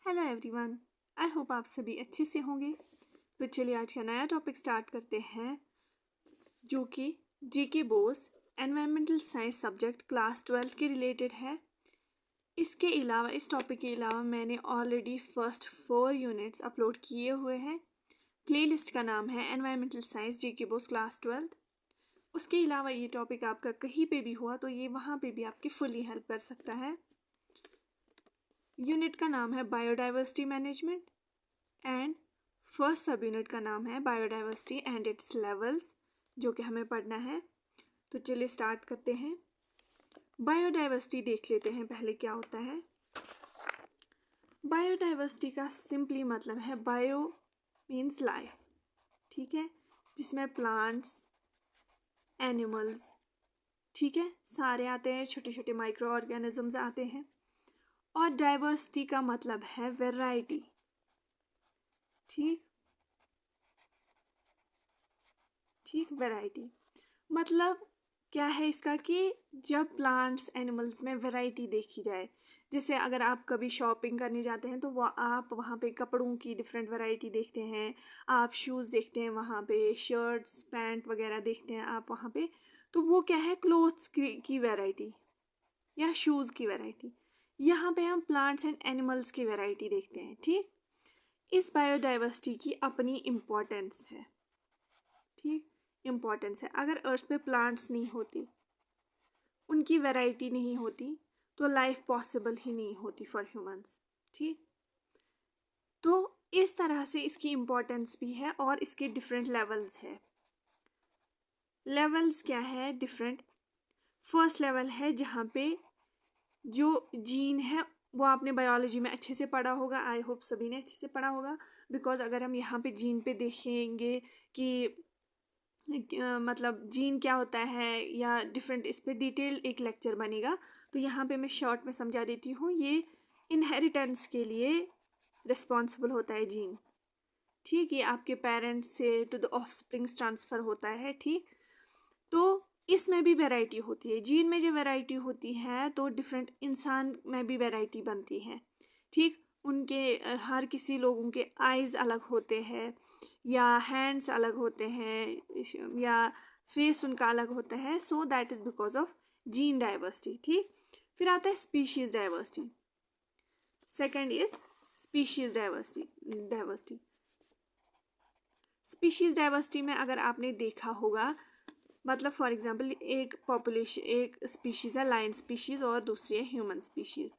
Hello everyone, I hope आप सभी अच्छे से होंगे। तो चलिए आज का नया टॉपिक स्टार्ट करते हैं जो कि GK Bose environmental science subject class 12 के रिलेटेड है। इसके अलावा इस टॉपिक के अलावा मैंने ऑलरेडी फर्स्ट 4 यूनिट्स अपलोड किए हुए हैं। प्लेलिस्ट का नाम है environmental science GK Bose class 12। उसके अलावा ये टॉपिक आपका कहीं पे भी हुआ तो ये वहाँ पे भी आपकी फुली हेल्प कर सकता है। यूनिट का नाम है बायोडाइवर्सिटी मैनेजमेंट एंड फर्स्ट सब यूनिट का नाम है बायोडाइवर्सिटी एंड इट्स लेवल्स, जो कि हमें पढ़ना है। तो चलिए स्टार्ट करते हैं। बायोडाइवर्सिटी देख लेते हैं पहले क्या होता है। बायोडाइवर्सिटी का सिंपली मतलब है बायो मीन्स लाइफ, ठीक है, जिसमें प्लांट्स, एनिमल्स, ठीक है, सारे आते हैं, छोटे छोटे माइक्रो ऑर्गेनिजम्स आते हैं। और डाइवर्सिटी का मतलब है वैरायटी, ठीक वैरायटी मतलब क्या है इसका कि जब प्लांट्स एनिमल्स में वैरायटी देखी जाए। जैसे अगर आप कभी शॉपिंग करने जाते हैं तो वो आप वहाँ पे कपड़ों की डिफरेंट वैरायटी देखते हैं, आप शूज़ देखते हैं, वहाँ पे शर्ट्स पैंट वगैरह देखते हैं आप वहाँ पे। तो वो क्या है, क्लोथ्स की वैरायटी या शूज़ की वैरायटी। यहाँ पे हम प्लांट्स एंड एनिमल्स की वैरायटी देखते हैं, ठीक। इस बायोडाइवर्सिटी की अपनी इम्पोर्टेंस है, ठीक, इम्पोर्टेंस है। अगर अर्थ पे प्लांट्स नहीं होती, उनकी वैरायटी नहीं होती, तो लाइफ पॉसिबल ही नहीं होती फॉर ह्यूमंस, ठीक। तो इस तरह से इसकी इम्पोर्टेंस भी है और इसके डिफरेंट लेवल्स है। लेवल्स क्या है डिफरेंट। फर्स्ट लेवल है जहाँ पे जो जीन है वो आपने बायोलॉजी में अच्छे से पढ़ा होगा, आई होप सभी ने अच्छे से पढ़ा होगा। बिकॉज अगर हम यहाँ पे जीन पे देखेंगे कि मतलब जीन क्या होता है या डिफरेंट, इस पर डिटेल एक लेक्चर बनेगा। तो यहाँ पे मैं शॉर्ट में समझा देती हूँ। ये इनहेरिटेंस के लिए रिस्पॉन्सिबल होता है जीन, ठीक। ये आपके पेरेंट्स से टू द ऑफस्प्रिंग्स ट्रांसफ़र होता है, ठीक। तो इसमें भी वैरायटी होती है, जीन में जो वैरायटी होती है तो डिफरेंट इंसान में भी वैरायटी बनती है, ठीक। उनके हर किसी लोगों के आइज़ अलग होते हैं या हैंड्स अलग होते हैं या फेस उनका अलग होता है। So that is because of gene diversity, ठीक। फिर आता है species diversity. Second is species diversity. Species diversity में अगर आपने देखा होगा, मतलब फॉर एग्जांपल एक पॉपुलेशन, एक स्पीशीज़ है लायन स्पीशीज़ और दूसरी है ह्यूमन स्पीशीज़,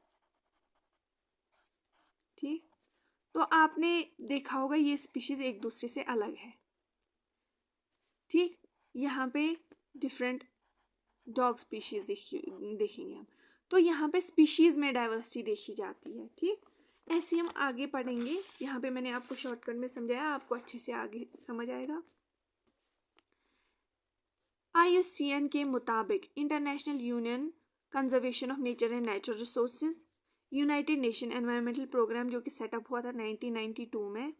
ठीक। तो आपने देखा होगा ये स्पीशीज़ एक दूसरे से अलग है, ठीक। यहाँ पे डिफरेंट डॉग स्पीशीज़ देखेंगे हम। तो यहाँ पे स्पीशीज़ में डाइवर्सिटी देखी जाती है, ठीक। ऐसे हम आगे पढ़ेंगे। यहाँ पे मैंने आपको शॉर्टकट में समझाया, आपको अच्छे से आगे समझ आएगा। IUCN के मुताबिक international union conservation of nature and natural resources, united nation environmental programme जो कि सेटअप हुआ था 1992 में,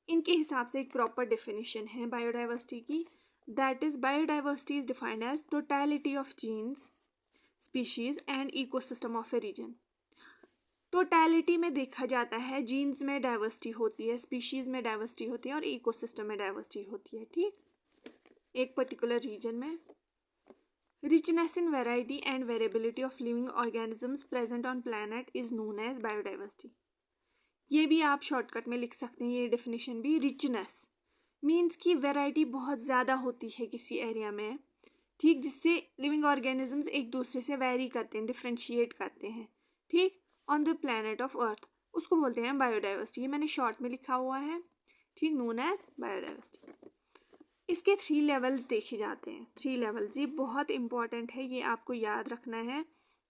इनके हिसाब से एक प्रॉपर डेफिनेशन है बायोडाइवर्सिटी की। That is biodiversity is defined as totality of genes, species and ecosystem of a region. Totality में देखा जाता है जीन्स में डाइवर्सिटी होती है, स्पीशीज में डाइवर्सिटी होती है और इकोसिस्टम में डाइवर्सिटी होती है, ठीक। एक पर्टिकुलर रीजन में richness in variety and variability of living organisms present on planet is known as biodiversity। ये भी आप शॉर्टकट में लिख सकते हैं, ये डेफिनेशन भी। रिचनेस मीन्स की वैरायटी बहुत ज़्यादा होती है किसी एरिया में, ठीक, जिससे लिविंग ऑर्गेनिजम्स एक दूसरे से वेरी करते हैं, डिफ्रेंशिएट करते हैं, ठीक, on the planet of earth, उसको बोलते हैं बायोडाइवर्सिटी। ये मैंने शॉर्ट में लिखा हुआ है, ठीक, नोन एज बायोडाइवर्सिटी। इसके 3 लेवल्स देखे जाते हैं। 3 लेवल्स, ये बहुत इंपॉर्टेंट है, ये आपको याद रखना है,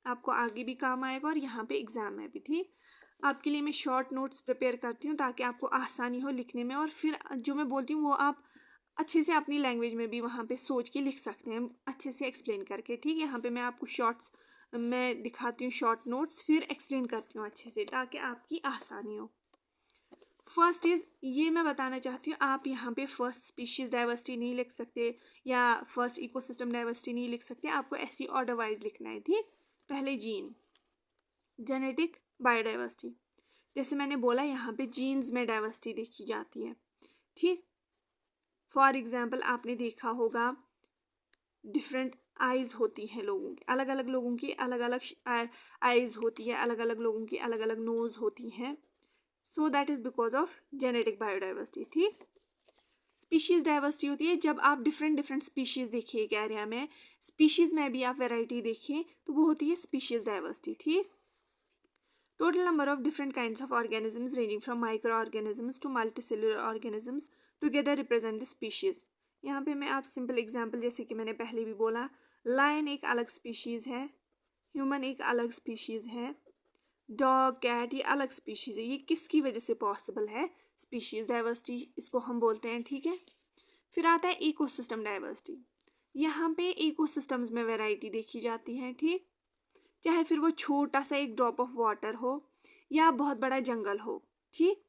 आपको आगे भी काम आएगा और यहाँ पे एग्ज़ाम में भी, ठीक। आपके लिए मैं शॉर्ट नोट्स प्रिपेयर करती हूँ ताकि आपको आसानी हो लिखने में, और फिर जो मैं बोलती हूँ वो आप अच्छे से अपनी लैंग्वेज में भी वहाँ पे सोच के लिख सकते हैं, अच्छे से एक्सप्लेन करके, ठीक। यहाँ पे मैं आपको शॉर्ट्स में दिखाती हूँ, शॉर्ट नोट्स, फिर एक्सप्लेन करती हूँ अच्छे से ताकि आपकी आसानी हो। फर्स्ट इज़, ये मैं बताना चाहती हूँ, आप यहाँ पे फर्स्ट स्पीशीज़ डाइवर्सिटी नहीं लिख सकते या फर्स्ट इकोसिस्टम डाइवर्सिटी नहीं लिख सकते, आपको ऐसी ऑर्डर वाइज लिखना है, ठीक। पहले जीन, जेनेटिक बायोडाइवर्सिटी, जैसे मैंने बोला यहाँ पे जीन्स में डाइवर्सिटी देखी जाती है, ठीक। फॉर एग्जाम्पल आपने देखा होगा डिफरेंट आइज होती हैं लोगों की, अलग अलग लोगों की अलग अलग आइज होती है, अलग अलग लोगों की अलग अलग नोज होती हैं। So that is because of genetic biodiversity, ठीक। स्पीशीज डाइवर्सिटी होती है जब आप डिफरेंट डिफरेंट स्पीशीज देखिए एक एरिया में, स्पीशीज में भी आप वैरायटी देखिए तो वो होती है स्पीशीज डाइवर्सिटी, ठीक। Total number of different kinds of organisms ranging from microorganisms to multicellular organisms together represent the species. यहाँ पे मैं आप सिंपल एग्जांपल जैसे कि मैंने पहले भी बोला, लायन एक अलग स्पीशीज़ है, ह्यूमन एक अलग स्पीशीज़ है, डॉग कैट ये अलग स्पीशीज़ है। ये किसकी वजह से पॉसिबल है? स्पीशीज़ डाइवर्सिटी इसको हम बोलते हैं, ठीक है। फिर आता है इकोसिस्टम डाइवर्सिटी। यहाँ पे इकोसिस्टम्स में वैरायटी देखी जाती है, ठीक। चाहे फिर वो छोटा सा एक ड्रॉप ऑफ वाटर हो या बहुत बड़ा जंगल हो, ठीक।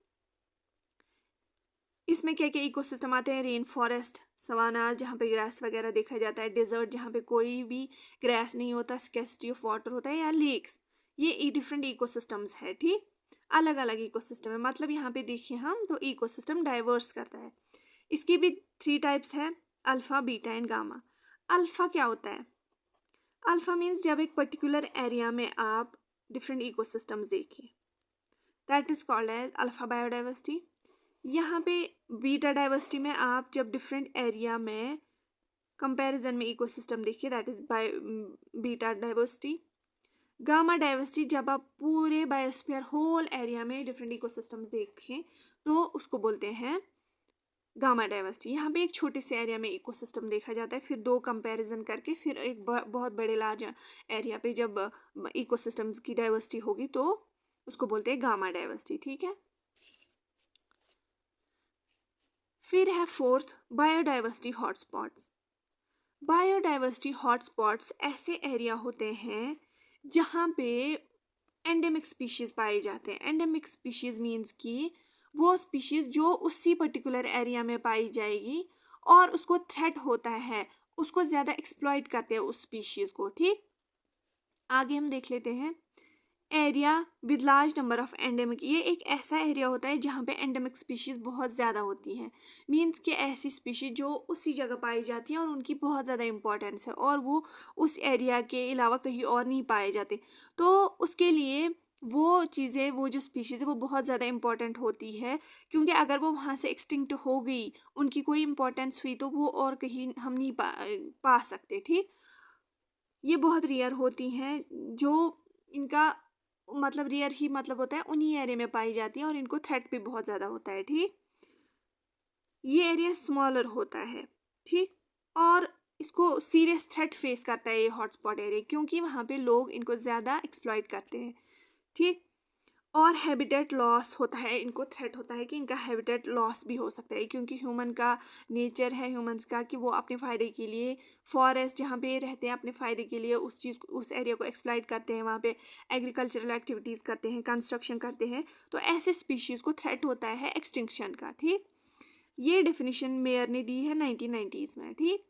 इसमें क्या क्या इकोसिस्टम आते हैं? रेन फॉरेस्ट, सवानाज जहाँ पे ग्रास वगैरह देखा जाता है, डेजर्ट जहाँ पे कोई भी ग्रास नहीं होता, स्कैर्सिटी ऑफ वाटर होता है, या लेक्स। ये डिफरेंट इकोसिस्टम्स है, ठीक। अलग अलग इकोसिस्टम है, मतलब यहाँ पे देखिए हम तो इकोसिस्टम डाइवर्स करता है। इसकी भी 3 टाइप्स है, alpha, beta and gamma. Alpha क्या होता है? अल्फा मीन्स जब एक पर्टिकुलर एरिया में आप डिफरेंट इकोसिस्टम्स देखिए, that is called as alpha biodiversity. यहाँ पे बीटा डाइवर्सिटी में आप जब डिफरेंट एरिया में कंपैरिजन में इकोसिस्टम देखिए, that is beta diversity. Gamma diversity जब आप पूरे बायोस्फीयर होल एरिया में डिफरेंट इकोसिस्टम्स देखें तो उसको बोलते हैं गामा डाइवर्सिटी। यहाँ पे एक छोटे से एरिया में इकोसिस्टम देखा जाता है, फिर 2 कंपैरिजन करके फिर एक बहुत बड़े लार्ज एरिया पे जब इकोसिस्टम्स की डाइवर्सिटी होगी तो उसको बोलते हैं गामा डाइवर्सिटी, ठीक है। फिर है 4th biodiversity hotspots. Biodiversity hotspots ऐसे एरिया होते हैं जहाँ पे एंडेमिक स्पीशीज पाए जाते हैं। एंडेमिक स्पीशीज मीन्स कि वो स्पीशीज जो उसी पर्टिकुलर एरिया में पाई जाएगी और उसको थ्रेट होता है, उसको ज़्यादा एक्सप्लॉइट करते हैं उस स्पीशीज को, ठीक। आगे हम देख लेते हैं area with large number of endemic. ये एक ऐसा एरिया होता है जहाँ पे एंडेमिक स्पीशीज बहुत ज़्यादा होती हैं, मीन्स कि ऐसी स्पीशीज जो उसी जगह पाई जाती हैं और उनकी बहुत ज़्यादा इंपॉर्टेंस है और वो उस एरिया के अलावा कहीं और नहीं पाए जाते। तो उसके लिए वो चीज़ें, वो जो स्पीशीज़ है वो बहुत ज़्यादा इंपॉर्टेंट होती है, क्योंकि अगर वो वहाँ से एक्सटिंक्ट हो गई, उनकी कोई इंपॉर्टेंस हुई तो वो और कहीं हम नहीं पा सकते, ठीक। ये बहुत रेयर होती हैं, जो इनका मतलब रेयर ही मतलब होता है उन्हीं एरिया में पाई जाती हैं और इनको थ्रेट भी बहुत ज़्यादा होता है, ठीक। ये एरिया स्मॉलर होता है, ठीक, और इसको सीरियस थ्रेट फेस करता है ये हॉटस्पॉट एरिया, क्योंकि वहाँ पे लोग इनको ज़्यादा एक्सप्लॉइट करते हैं, ठीक। और हैबिटेट लॉस होता है, इनको थ्रेट होता है कि इनका हैबिटेट लॉस भी हो सकता है, क्योंकि ह्यूमन का नेचर है, ह्यूमंस का, कि वो अपने फ़ायदे के लिए फॉरेस्ट जहाँ पे रहते हैं अपने फ़ायदे के लिए उस चीज़ को, उस एरिया को एक्सप्लॉइट करते हैं, वहाँ पे एग्रीकल्चरल एक्टिविटीज़ करते हैं, कंस्ट्रक्शन करते हैं। तो ऐसे स्पीशीज़ को थ्रेट होता है एक्सटिंक्शन का, ठीक। ये डेफिनेशन मेयर ने दी है 1990s में, ठीक।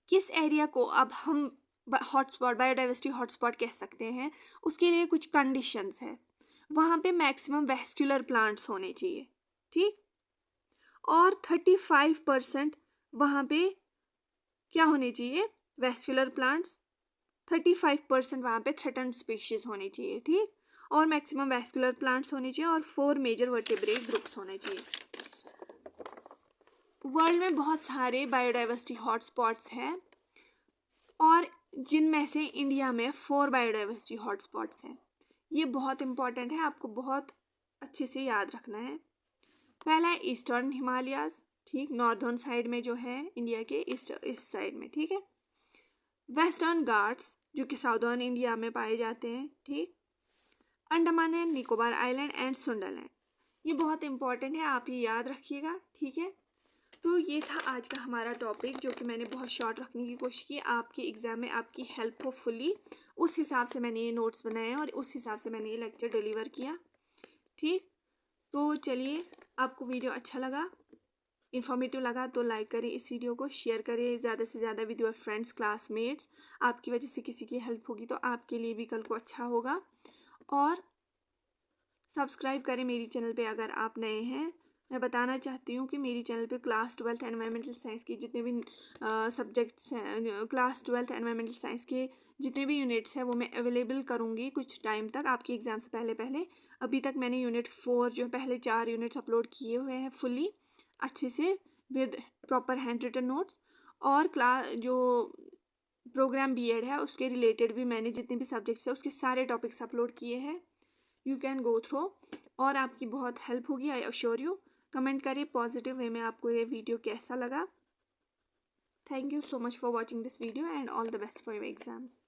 किस एरिया को अब हम हॉटस्पॉट, बायोडाइवर्सिटी हॉटस्पॉट कह सकते हैं? उसके लिए कुछ कंडीशंस है। वहाँ पे मैक्सिमम वैस्कुलर प्लांट्स होने चाहिए, ठीक, और 35% वहाँ पे क्या होने चाहिए? Vascular plants. 35% वहाँ पे थ्रेटन्ड स्पीशीज होनी चाहिए, ठीक, और मैक्सिमम वैस्कुलर प्लांट्स होने चाहिए और 4 मेजर वर्टेब्रेट ग्रुप्स होने चाहिए। वर्ल्ड में बहुत सारे बायोडाइवर्सिटी हॉटस्पॉट्स हैं और जिनमें से इंडिया में 4 बायोडाइवर्सिटी हॉटस्पॉट्स हैं। ये बहुत इंपॉर्टेंट है, आपको बहुत अच्छे से याद रखना है। पहला है ईस्टर्न हिमालयाज, ठीक, नॉर्दर्न साइड में जो है इंडिया के ईस्ट साइड में, ठीक है। वेस्टर्न घाट्स जो कि साउदर्न इंडिया में पाए जाते हैं, ठीक। Andaman and Nicobar island and Sunderland, ये बहुत इंपॉर्टेंट है, आप ये याद रखिएगा, ठीक है। तो ये था आज का हमारा टॉपिक, जो कि मैंने बहुत शॉर्ट रखने की कोशिश की आपके एग्ज़ाम में आपकी हेल्प हो फुली। उस हिसाब से मैंने ये नोट्स बनाए और उस हिसाब से मैंने ये लेक्चर डिलीवर किया, ठीक। तो चलिए, आपको वीडियो अच्छा लगा, इन्फॉर्मेटिव लगा तो लाइक करें इस वीडियो को, शेयर करें ज़्यादा से ज़्यादा विद योर फ्रेंड्स, क्लासमेट्स। आपकी वजह से किसी की हेल्प होगी तो आपके लिए भी कल को अच्छा होगा। और सब्सक्राइब करें मेरी चैनल पे अगर आप नए हैं। मैं बताना चाहती हूँ कि मेरी चैनल पे क्लास 12th एनवायरमेंटल साइंस की जितने भी सब्जेक्ट्स हैं, क्लास 12th एनवायरमेंटल साइंस के जितने भी यूनिट्स हैं वो मैं अवेलेबल करूँगी कुछ टाइम तक आपके एग्ज़ाम से पहले पहले। अभी तक मैंने यूनिट 4 जो पहले 4 यूनिट्स अपलोड किए हुए हैं फुली अच्छे से with proper handwritten notes. और जो प्रोग्राम बीएड है उसके रिलेटेड भी मैंने जितने भी सब्जेक्ट्स हैं उसके सारे टॉपिक्स अपलोड किए हैं। यू कैन गो थ्रो और आपकी बहुत हेल्प होगी, आई अश्योर यू। कमेंट करें पॉजिटिव वे में आपको ये वीडियो कैसा लगा। Thank you so much for watching this video and all the best for your exams.